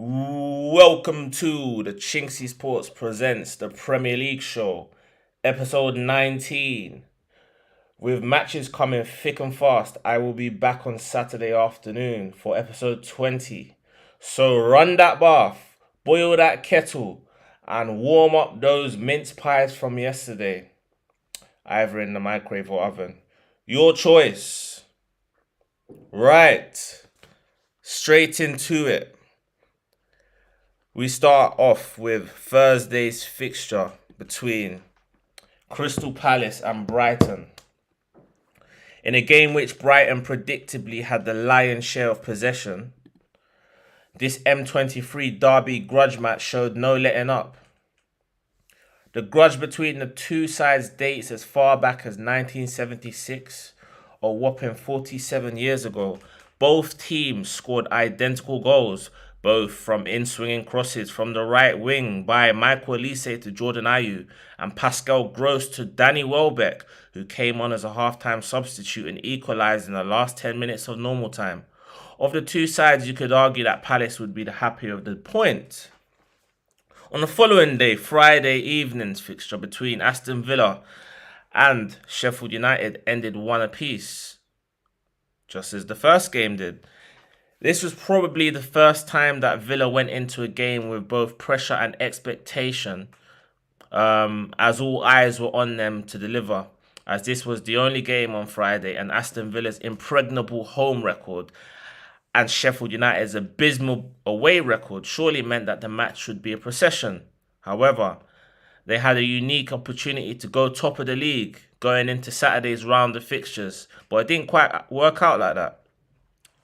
Welcome to the Chinksey Sports Presents the Premier League Show, episode 19. With matches coming thick and fast, I will be back on Saturday afternoon for episode 20. So run that bath, boil that kettle, and warm up those mince pies from yesterday, either in the microwave or oven. Your choice. Right, straight into it. We start off with Thursday's fixture between Crystal Palace and Brighton. In a game which Brighton predictably had the lion's share of possession, this M23 derby grudge match showed no letting up. The grudge between the two sides dates as far back as 1976, a whopping 47 years ago. Both teams scored identical goals, both from in-swinging crosses from the right wing by Michael Olise to Jordan Ayew and Pascal Gross to Danny Welbeck, who came on as a half-time substitute and equalised in the last 10 minutes of normal time. Of the two sides, you could argue that Palace would be the happier of the point. On the following day, Friday evening's fixture between Aston Villa and Sheffield United ended 1 apiece, just as the first game did. This was probably the first time that Villa went into a game with both pressure and expectation, as all eyes were on them to deliver, as this was the only game on Friday, and Aston Villa's impregnable home record and Sheffield United's abysmal away record surely meant that the match should be a procession. However, they had a unique opportunity to go top of the league going into Saturday's round of fixtures, but it didn't quite work out like that.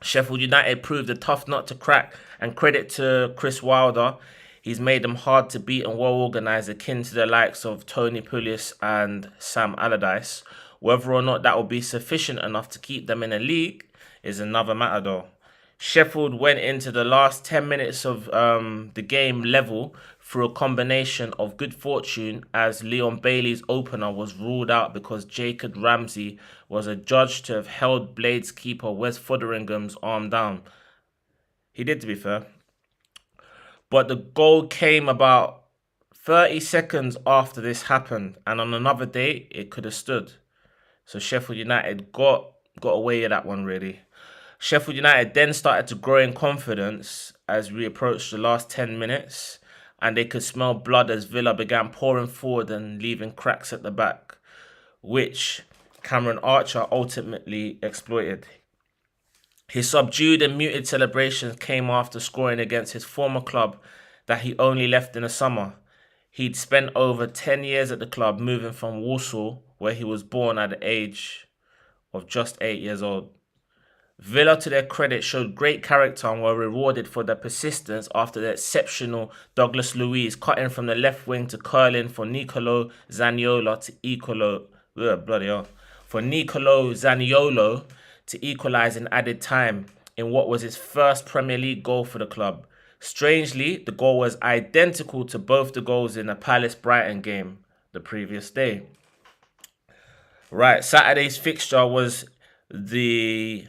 Sheffield United proved a tough nut to crack, and credit to Chris Wilder, he's made them hard to beat and well organised, akin to the likes of Tony Pulis and Sam Allardyce. Whether or not that will be sufficient enough to keep them in a league is another matter though. Sheffield went into the last 10 minutes of the game level through a combination of good fortune, as Leon Bailey's opener was ruled out because Jacob Ramsey was adjudged to have held Blades keeper Wes Fotheringham's arm down. He did, to be fair. But the goal came about 30 seconds after this happened, and on another day, it could have stood. So Sheffield United got away with that one, really. Sheffield United then started to grow in confidence as we approached the last 10 minutes, and they could smell blood as Villa began pouring forward and leaving cracks at the back, which Cameron Archer ultimately exploited. His subdued and muted celebrations came after scoring against his former club that he only left in the summer. He'd spent over 10 years at the club, moving from Warsaw, where he was born at the age of just 8 years old. Villa, to their credit, showed great character and were rewarded for their persistence after the exceptional Douglas Luiz cutting from the left wing to curling for Nicolo Zaniolo to equalise in added time in what was his first Premier League goal for the club. Strangely, the goal was identical to both the goals in the Palace-Brighton game the previous day. Right, Saturday's fixture was the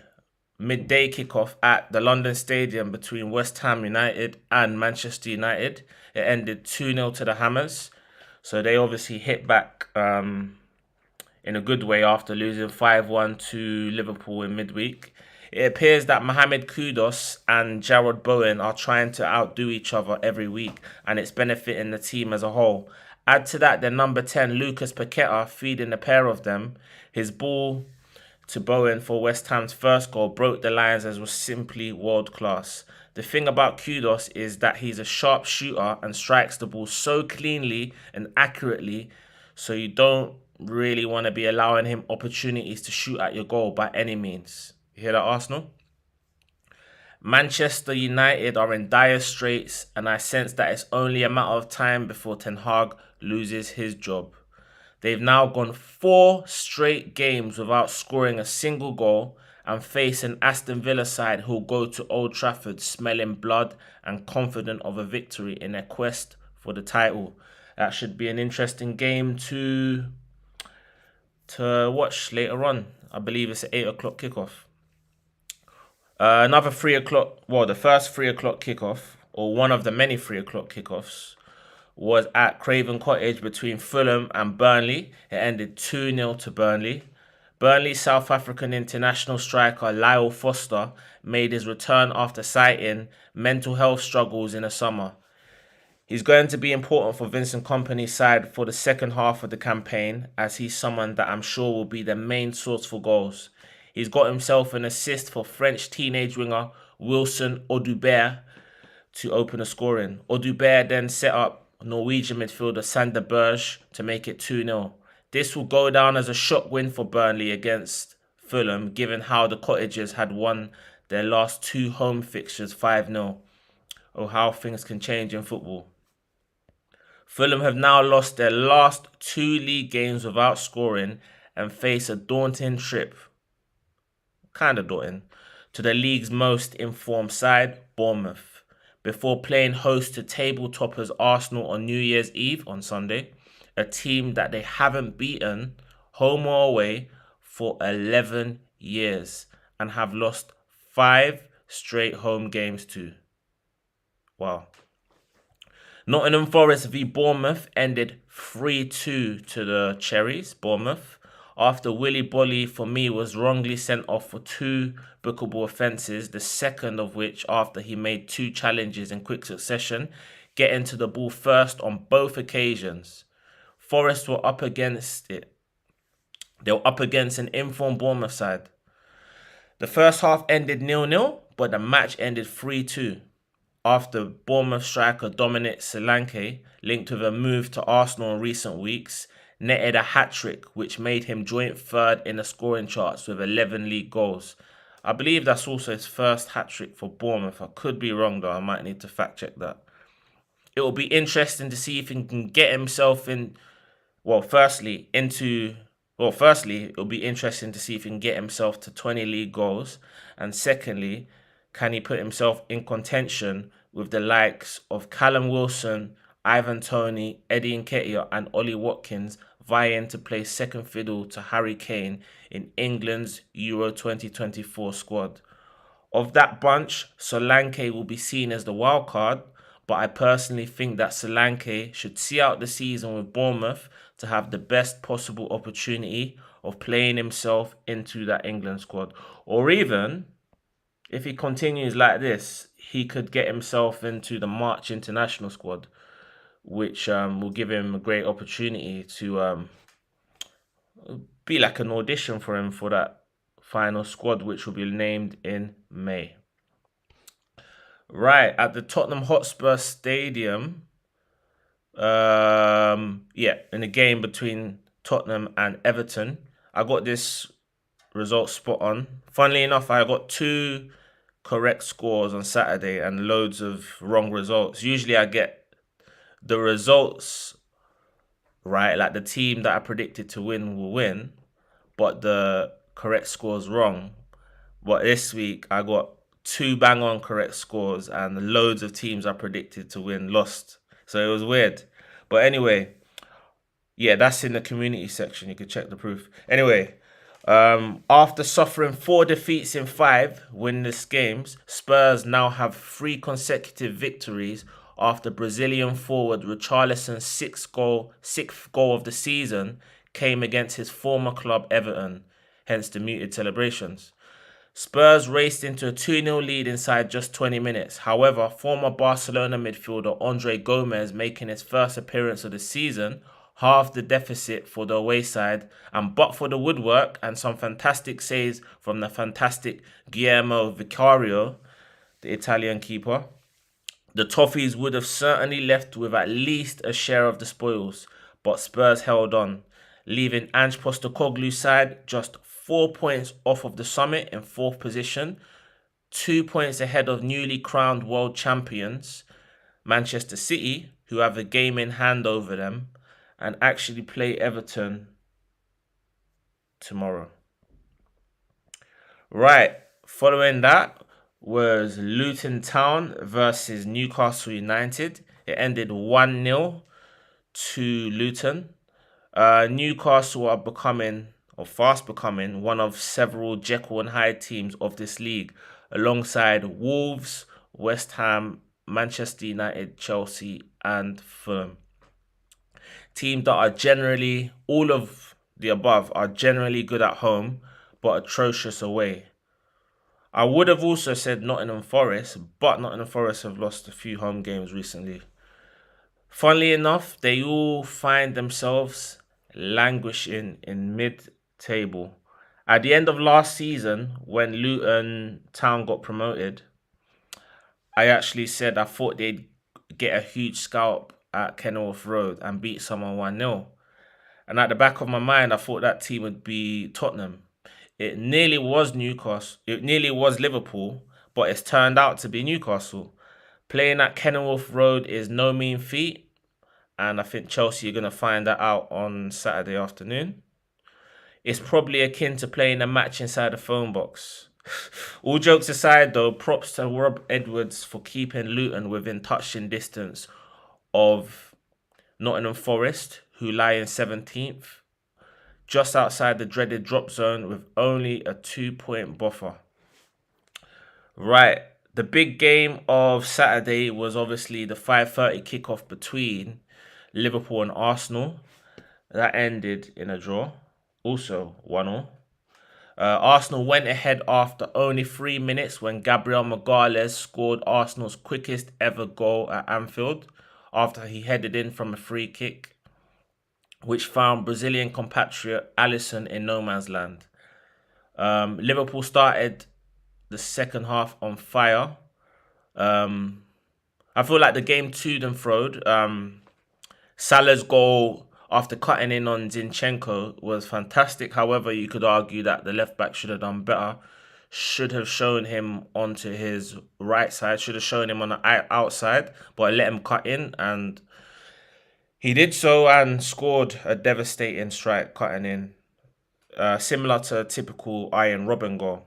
midday kickoff at the London Stadium between West Ham United and Manchester United. It ended 2-0 to the Hammers. So they obviously hit back in a good way after losing 5-1 to Liverpool in midweek. It appears that Mohamed Kudus and Jarrod Bowen are trying to outdo each other every week, and it's benefiting the team as a whole. Add to that their number 10, Lucas Paqueta, feeding the pair of them. His ball to Bowen for West Ham's first goal broke the lines as was simply world class. The thing about Kudus is that he's a sharp shooter and strikes the ball so cleanly and accurately, so you don't really want to be allowing him opportunities to shoot at your goal by any means. You hear that, Arsenal? Manchester United are in dire straits, and I sense that it's only a matter of time before Ten Hag loses his job. They've now gone 4 straight games without scoring a single goal and face an Aston Villa side who'll go to Old Trafford smelling blood and confident of a victory in their quest for the title. That should be an interesting game to watch later on. I believe it's an 8 o'clock kickoff. Another 3 o'clock, well, the first 3 o'clock kickoff or one of the many 3 o'clock kickoffs, was at Craven Cottage between Fulham and Burnley. It ended 2-0 to Burnley. Burnley South African international striker Lyle Foster made his return after citing mental health struggles in the summer. He's going to be important for Vincent Kompany's side for the second half of the campaign, as he's someone that I'm sure will be the main source for goals. He's got himself an assist for French teenage winger Wilson Odubert to open the scoring. Odubert then set up Norwegian midfielder Sander Berge to make it 2-0. This will go down as a shock win for Burnley against Fulham, given how the Cottagers had won their last 2 home fixtures 5-0. Oh, how things can change in football. Fulham have now lost their last 2 league games without scoring and face a daunting trip, kind of daunting, to the league's most informed side, Bournemouth, before playing host to table toppers Arsenal on New Year's Eve on Sunday, a team that they haven't beaten, home or away, for 11 years and have lost 5 straight home games to. Wow. Nottingham Forest v Bournemouth ended 3-2 to the Cherries, Bournemouth, after Willy Bolly, for me, was wrongly sent off for 2 bookable offences, the second of which after he made 2 challenges in quick succession, getting to the ball first on both occasions. Forest were up against it. They were up against an informed Bournemouth side. The first half ended 0-0, but the match ended 3-2. After Bournemouth striker Dominic Solanke, linked with a move to Arsenal in recent weeks, netted a hat-trick which made him joint 3rd in the scoring charts with 11 league goals. I believe that's also his first hat-trick for Bournemouth. I could be wrong though, I might need to fact check that. It will be interesting to see if he can get himself in, firstly, it'll be interesting to see if he can get himself to 20 league goals, and secondly, can he put himself in contention with the likes of Callum Wilson, Ivan Toney, Eddie Nketiah and Ollie Watkins vying to play second fiddle to Harry Kane in England's Euro 2024 squad. Of that bunch, Solanke will be seen as the wild card, but I personally think that Solanke should see out the season with Bournemouth to have the best possible opportunity of playing himself into that England squad. Or even, if he continues like this, he could get himself into the March international squad, which will give him a great opportunity to be like an audition for him for that final squad, which will be named in May. Right, at the Tottenham Hotspur Stadium, in a game between Tottenham and Everton, I got this result spot on. Funnily enough, I got 2 correct scores on Saturday and loads of wrong results. Usually I get the results right, like the team that I predicted to win will win, but the correct scores wrong. But this week I got 2 bang on correct scores and loads of teams I predicted to win lost. So it was weird. But anyway, yeah, that's in the community section. You can check the proof. Anyway, after suffering 4 defeats in 5 winless games, Spurs now have 3 consecutive victories after Brazilian forward Richarlison's 6th goal of the season came against his former club Everton, hence the muted celebrations. Spurs raced into a 2-0 lead inside just 20 minutes. However, former Barcelona midfielder Andre Gomes, making his first appearance of the season, halved the deficit for the away side, and but for the woodwork and some fantastic saves from the fantastic Guillermo Vicario, the Italian keeper, the Toffees would have certainly left with at least a share of the spoils, but Spurs held on, leaving Ange Postecoglou's side just 4 points off of the summit in 4th position, 2 points ahead of newly crowned world champions Manchester City, who have a game in hand over them, and actually play Everton tomorrow. Right, following that was Luton Town versus Newcastle United. It ended 1-0 to Luton. Newcastle are fast becoming one of several Jekyll and Hyde teams of this league, alongside Wolves, West Ham Manchester United, Chelsea, and Fulham. Teams that are generally, all of the above, are generally good at home, but atrocious away. I would have also said Nottingham Forest, but Nottingham Forest have lost a few home games recently. Funnily enough, they all find themselves languishing in mid-table. At the end of last season, when Luton Town got promoted, I actually said I thought they'd get a huge scalp at Kenilworth Road and beat someone 1-0. And at the back of my mind, I thought that team would be Tottenham. It nearly was Newcastle. It nearly was Liverpool, but it's turned out to be Newcastle. Playing at Kenilworth Road is no mean feat, and I think Chelsea are going to find that out on Saturday afternoon. It's probably akin to playing a match inside a phone box. All jokes aside, though, props to Rob Edwards for keeping Luton within touching distance of Nottingham Forest, who lie in 17th, just outside the dreaded drop zone with only a 2-point buffer. Right, the big game of Saturday was obviously the 5:30 kickoff between Liverpool and Arsenal. That ended in a draw, also 1-1. Arsenal went ahead after only 3 minutes when Gabriel Magalhaes scored Arsenal's quickest ever goal at Anfield after he headed in from a free kick, which found Brazilian compatriot Alisson in no man's land. Liverpool started the second half on fire. I feel like the game toed and froed. Salah's goal after cutting in on Zinchenko was fantastic. However, you could argue that the left back should have done better. Should have shown him onto his right side. Should have shown him on the outside, but let him cut in, and he did so and scored a devastating strike cutting in. Similar to a typical Iron Robben goal.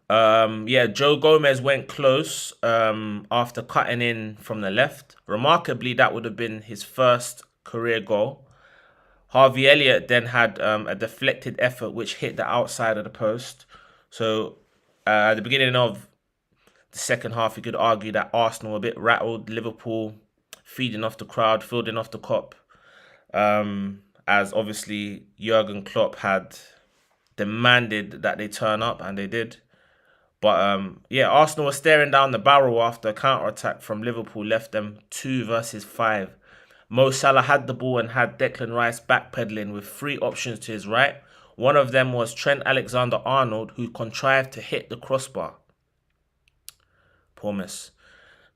Joe Gomez went close after cutting in from the left. Remarkably, that would have been his first career goal. Harvey Elliott then had a deflected effort which hit the outside of the post. So at the beginning of the second half, you could argue that Arsenal were a bit rattled. Liverpool feeding off the crowd, fielding off the cop. As obviously Jurgen Klopp had demanded that they turn up, and they did. But Arsenal were staring down the barrel after a counter-attack from Liverpool left them 2 versus 5. Mo Salah had the ball and had Declan Rice backpedaling with 3 options to his right. One of them was Trent Alexander-Arnold, who contrived to hit the crossbar. Poor miss.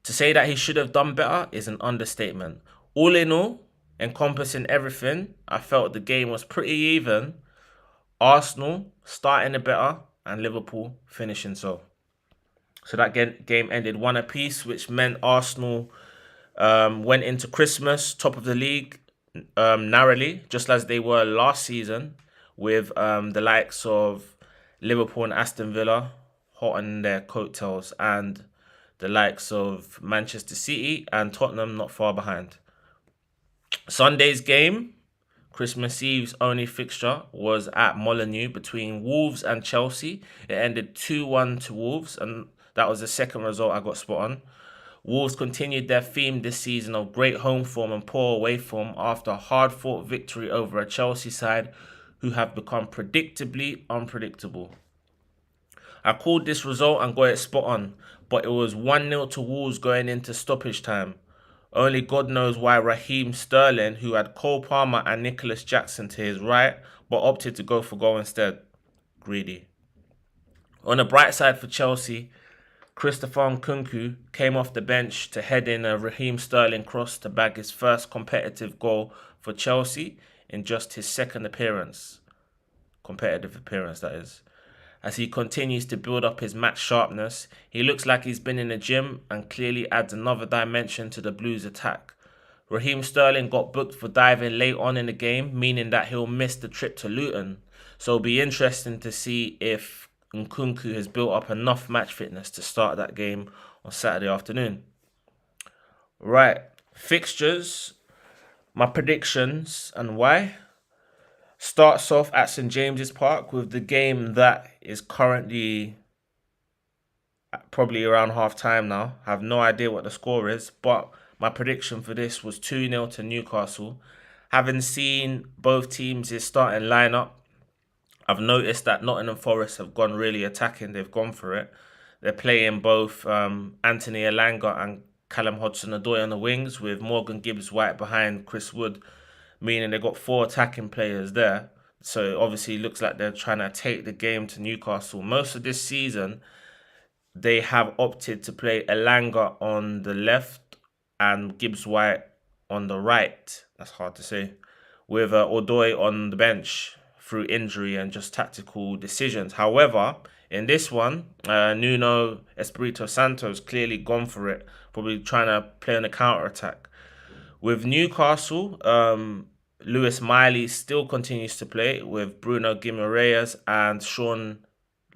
To say that he should have done better is an understatement. All in all, encompassing everything, I felt the game was pretty even. Arsenal starting it better and Liverpool finishing so. So that game ended 1 apiece, which meant Arsenal went into Christmas top of the league narrowly, just as they were last season, with the likes of Liverpool and Aston Villa hot on their coattails, and the likes of Manchester City and Tottenham not far behind. Sunday's game, Christmas Eve's only fixture, was at Molineux between Wolves and Chelsea. It ended 2-1 to Wolves, and that was the second result I got spot on. Wolves continued their theme this season of great home form and poor away form after a hard-fought victory over a Chelsea side who have become predictably unpredictable. I called this result and got it spot on, but it was 1-0 to Wolves going into stoppage time. Only God knows why Raheem Sterling, who had Cole Palmer and Nicholas Jackson to his right, but opted to go for goal instead. Greedy. On the bright side for Chelsea, Christopher Nkunku came off the bench to head in a Raheem Sterling cross to bag his first competitive goal for Chelsea in just his second appearance. Competitive appearance, that is. As he continues to build up his match sharpness, he looks like he's been in the gym and clearly adds another dimension to the Blues' attack. Raheem Sterling got booked for diving late on in the game, meaning that he'll miss the trip to Luton. So it'll be interesting to see if Nkunku has built up enough match fitness to start that game on Saturday afternoon. Right, fixtures, my predictions and why. Starts off at St James's Park with the game that is currently probably around half time now. I have no idea what the score is, but my prediction for this was 2-0 to Newcastle. Having seen both teams' starting lineup, I've noticed that Nottingham Forest have gone really attacking. They've gone for it. They're playing both Anthony Elanga and Callum Hudson-Odoi on the wings, with Morgan Gibbs-White behind Chris Wood, meaning they've got 4 attacking players there. So obviously it looks like they're trying to take the game to Newcastle. Most of this season, they have opted to play Elanga on the left and Gibbs-White on the right. That's hard to say. With Odoi on the bench through injury and just tactical decisions. However, in this one, Nuno Espirito Santo's clearly gone for it, probably trying to play on a counter-attack. With Newcastle, Lewis Miley still continues to play with Bruno Guimaraes and Sean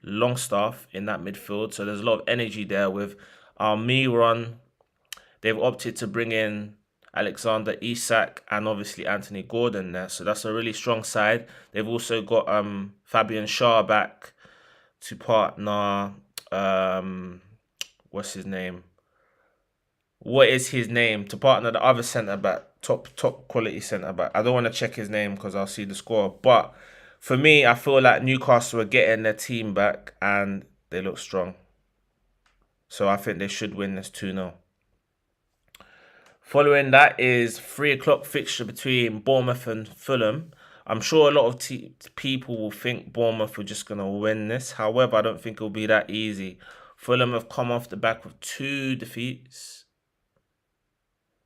Longstaff in that midfield. So there's a lot of energy there with Almiron. They've opted to bring in Alexander Isak and obviously Anthony Gordon there. So that's a really strong side. They've also got Fabian Schär back to partner. What's his name? What is his name? To partner the other centre back, top quality centre back. I don't want to check his name because I'll see the score. But for me, I feel like Newcastle are getting their team back and they look strong. So I think they should win this 2-0. Following that is 3 o'clock fixture between Bournemouth and Fulham. I'm sure a lot of people will think Bournemouth are just going to win this. However, I don't think it'll be that easy. Fulham have come off the back of 2 defeats.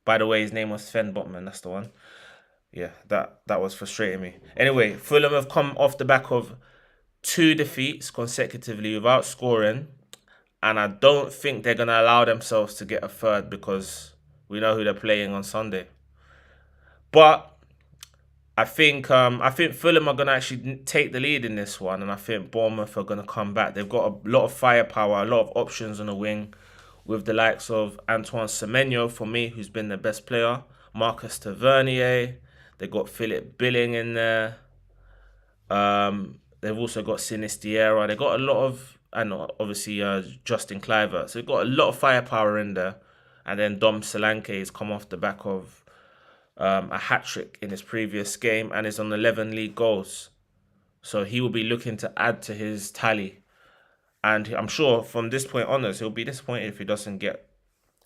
By the way, his name was Sven Botman. That's the one. Yeah, that was frustrating me. Anyway, Fulham have come off the back of 2 defeats consecutively without scoring. And I don't think they're going to allow themselves to get a third because we know who they're playing on Sunday. But I think Fulham are going to actually take the lead in this one. And I think Bournemouth are going to come back. They've got a lot of firepower, a lot of options on the wing, with the likes of Antoine Semenyo, for me, who's been the best player. Marcus Tavernier. They've got Philip Billing in there. They've also got Sinisterra. They've got a lot of, and obviously Justin Kluivert. So they've got a lot of firepower in there. And then Dom Solanke has come off the back of a hat-trick in his previous game and is on 11 league goals. So he will be looking to add to his tally. And I'm sure from this point onwards, he'll be disappointed if he doesn't get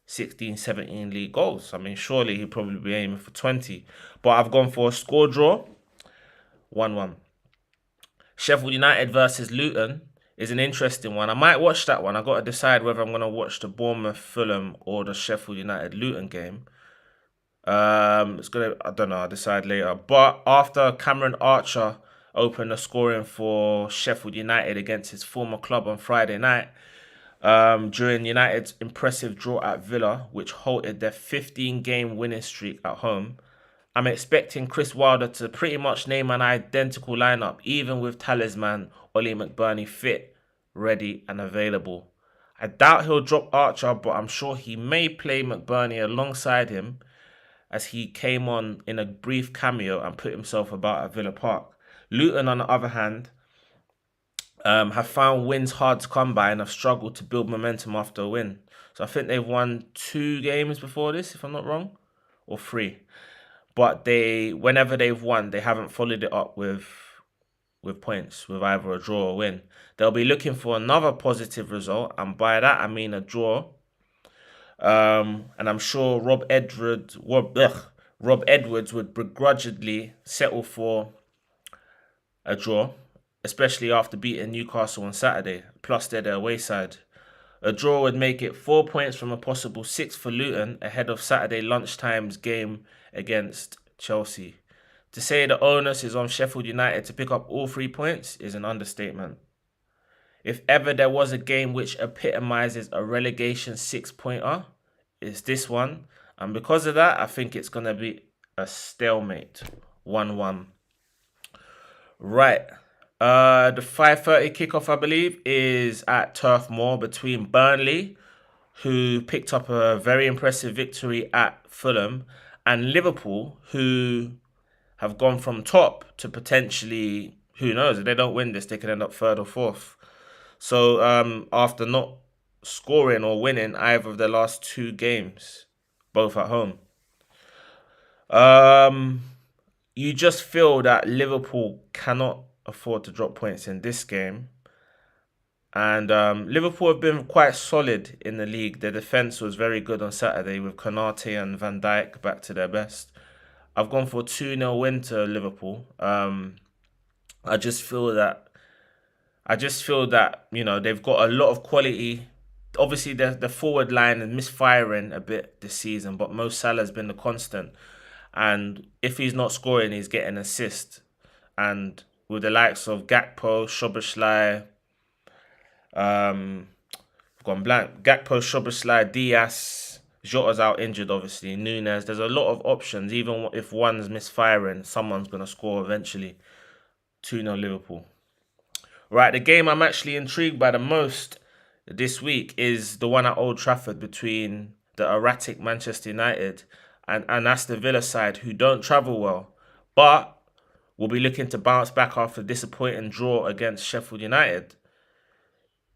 16, 17 league goals. I mean, surely he'll probably be aiming for 20. But I've gone for a score draw, 1-1. Sheffield United versus Luton is an interesting one. I might watch that one. I've got to decide whether I'm going to watch the Bournemouth Fulham or the Sheffield United Luton game. I don't know, I'll decide later. But after Cameron Archer opened the scoring for Sheffield United against his former club on Friday night, during United's impressive draw at Villa, which halted their 15-game winning streak at home, I'm expecting Chris Wilder to pretty much name an identical lineup, even with talisman Ollie McBurney fit, ready and available. I doubt he'll drop Archer, but I'm sure he may play McBurney alongside him, as he came on in a brief cameo and put himself about at Villa Park. Luton, on the other hand, have found wins hard to come by and have struggled to build momentum after a win. So I think they've won 2 games before this, if I'm not wrong, or 3. But whenever they've won, they haven't followed it up with points, with either a draw or win. They'll be looking for another positive result, and by that I mean a draw. And I'm sure Rob Edwards would begrudgingly settle for a draw, especially after beating Newcastle on Saturday. Plus, they're their away side. A draw would make it 4 points from a possible 6 for Luton ahead of Saturday lunchtime's game against Chelsea. To say the onus is on Sheffield United to pick up all 3 points is an understatement. If ever there was a game which epitomises a relegation 6-pointer, it's this one. And because of that, I think it's going to be a stalemate. 1-1. Right. The 5:30 kickoff, I believe, is at Turf Moor between Burnley, who picked up a very impressive victory at Fulham, and Liverpool, who have gone from top to potentially, who knows, if they don't win this, they could end up 3rd or 4th. So after not scoring or winning either of their last two games, both at home. Um, you just feel that Liverpool cannot afford to drop points in this game. And Liverpool have been quite solid in the league. Their defence was very good on Saturday with Konate and Van Dijk back to their best. I've gone for a 2-0 win to Liverpool. I just feel that they've got a lot of quality. Obviously, the forward line is misfiring a bit this season, but Mo Salah's been the constant. And if he's not scoring, he's getting assists. And with the likes of Gakpo, Szoboszlai, I've gone blank. Gakpo, Szoboszlai, Diaz, Jota's out injured, obviously. Nunes. There's a lot of options. Even if one's misfiring, someone's going to score eventually. 2-0 Liverpool. Right, the game I'm actually intrigued by the most this week is the one at Old Trafford between the erratic Manchester United and Aston Villa side, who don't travel well, but will be looking to bounce back after a disappointing draw against Sheffield United.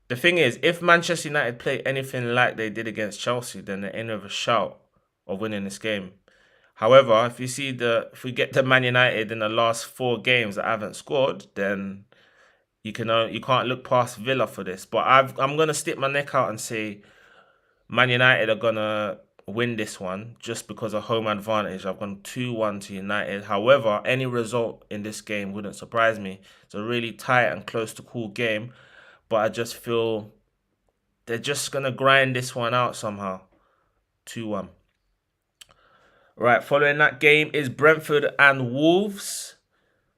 The thing is, if Manchester United play anything like they did against Chelsea, then they're in with a shout of winning this game. However, if we get to Man United in the last 4 games that haven't scored, then you can't look past Villa for this. But I'm gonna stick my neck out and say Man United are gonna win this one just because of home advantage. I've gone 2-1 to United. However, any result in this game wouldn't surprise me. It's a really tight and close to cool game, but I just feel they're just gonna grind this one out somehow. 2-1. Right, following that game is Brentford and Wolves.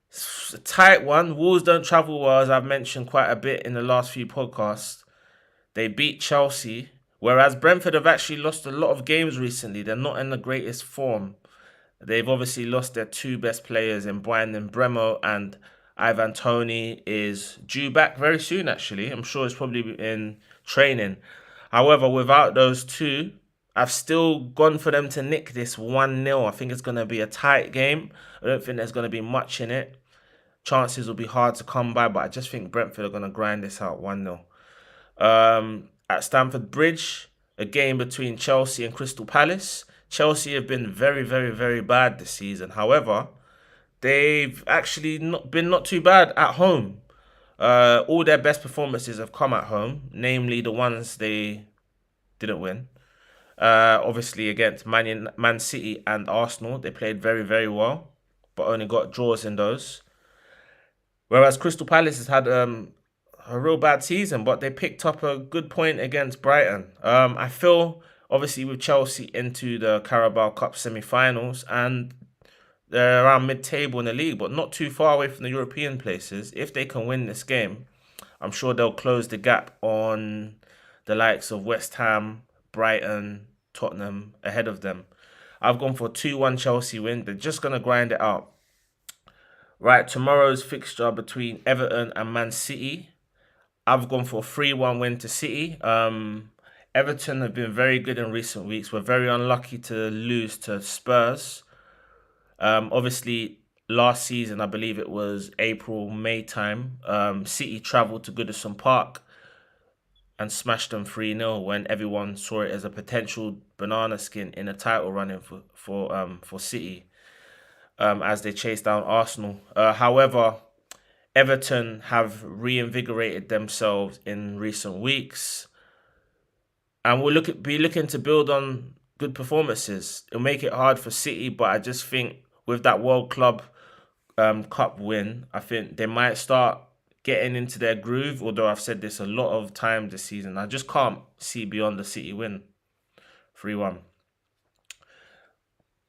It's a tight one. Wolves don't travel well, as I've mentioned quite a bit in the last few podcasts. They beat Chelsea, whereas Brentford have actually lost a lot of games recently. They're not in the greatest form. They've obviously lost their 2 best players in Brian Bremo, and Ivan Toney is due back very soon, actually. I'm sure he's probably in training. However, without those 2, I've still gone for them to nick this 1-0. I think it's going to be a tight game. I don't think there's going to be much in it. Chances will be hard to come by, but I just think Brentford are going to grind this out 1-0. At Stamford Bridge, a game between Chelsea and Crystal Palace. Chelsea have been very, very, very bad this season. However, they've actually not too bad at home. All their best performances have come at home, namely the ones they didn't win. Obviously against Man City and Arsenal, they played very, very well, but only got draws in those. Whereas Crystal Palace has had a real bad season, but they picked up a good point against Brighton. I feel, obviously, with Chelsea into the Carabao Cup semi-finals, and they're around mid-table in the league, but not too far away from the European places. If they can win this game, I'm sure they'll close the gap on the likes of West Ham, Brighton, Tottenham ahead of them. I've gone for a 2-1 Chelsea win. They're just going to grind it out. Right, tomorrow's fixture between Everton and Man City. I've gone for a 3-1 win to City. Everton have been very good in recent weeks. We're very unlucky to lose to Spurs. Obviously, last season, I believe it was April, May time, City travelled to Goodison Park and smashed them 3-0 when everyone saw it as a potential banana skin in a title running for City, as they chased down Arsenal. However, Everton have reinvigorated themselves in recent weeks, and will be looking to build on good performances. It'll make it hard for City, but I just think with that World Club Cup win, I think they might start getting into their groove. Although I've said this a lot of times this season, I just can't see beyond the City win. 3-1.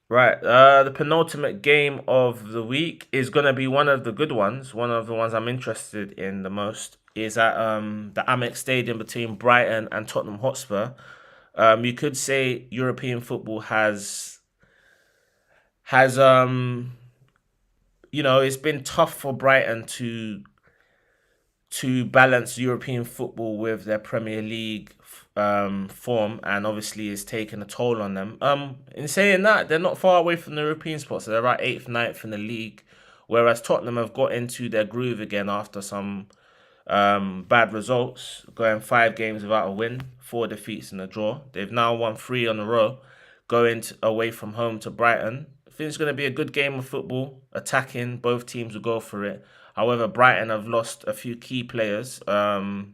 Right, the penultimate game of the week is going to be one of the good ones. One of the ones I'm interested in the most is at the Amex Stadium between Brighton and Tottenham Hotspur. You could say European football has it's been tough for Brighton to balance European football with their Premier League form, and obviously it's taken a toll on them. In saying that, they're not far away from the European spots. So they're about 8th, 9th in the league, whereas Tottenham have got into their groove again after some bad results, going 5 games without a win, 4 defeats and a draw. They've now won 3 in a row, away from home to Brighton. I think it's going to be a good game of football, attacking. Both teams will go for it. However, Brighton have lost a few key players. Ansu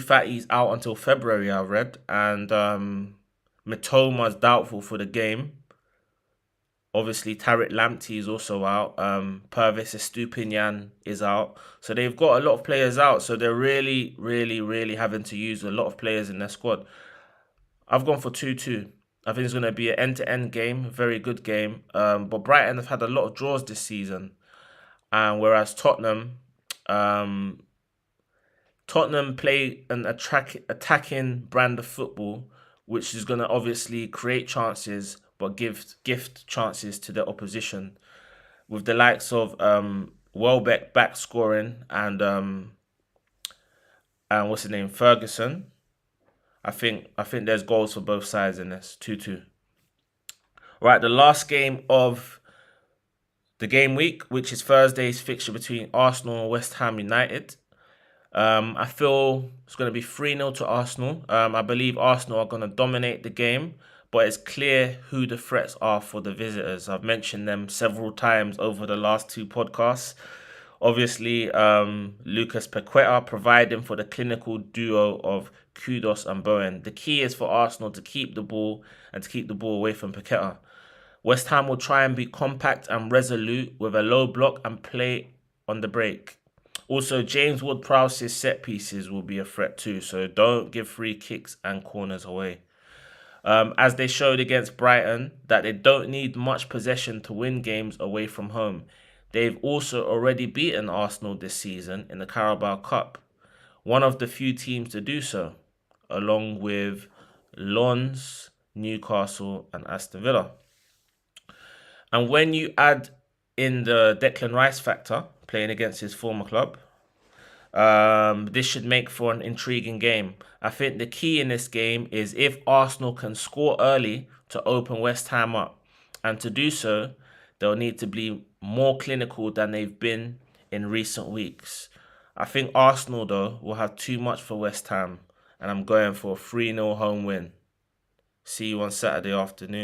Fati's out until February, I read, and Mitoma's doubtful for the game. Obviously, Tariq Lamptey is also out. Pervis Estupinian is out. So they've got a lot of players out. So they're really, really, really having to use a lot of players in their squad. I've gone for 2-2. I think it's going to be an end-to-end game, very good game. But Brighton have had a lot of draws this season. And whereas Tottenham play an attacking brand of football, which is going to obviously create chances, but gift chances to the opposition, with the likes of Welbeck back scoring and what's his name, Ferguson. I think there's goals for both sides in this 2-2. Right, the last game of the game week, which is Thursday's fixture between Arsenal and West Ham United. I feel it's going to be 3-0 to Arsenal. I believe Arsenal are going to dominate the game, but it's clear who the threats are for the visitors. I've mentioned them several times over the last 2 podcasts. Obviously, Lucas Paqueta providing for the clinical duo of Kudos and Bowen. The key is for Arsenal to keep the ball and to keep the ball away from Paqueta. West Ham will try and be compact and resolute with a low block and play on the break. Also, James Ward-Prowse's set pieces will be a threat too, so don't give free kicks and corners away. As they showed against Brighton, that they don't need much possession to win games away from home. They've also already beaten Arsenal this season in the Carabao Cup, one of the few teams to do so, along with Lens, Newcastle and Aston Villa. And when you add in the Declan Rice factor, playing against his former club, this should make for an intriguing game. I think the key in this game is if Arsenal can score early to open West Ham up. And to do so, they'll need to be more clinical than they've been in recent weeks. I think Arsenal, though, will have too much for West Ham. And I'm going for a 3-0 home win. See you on Saturday afternoon.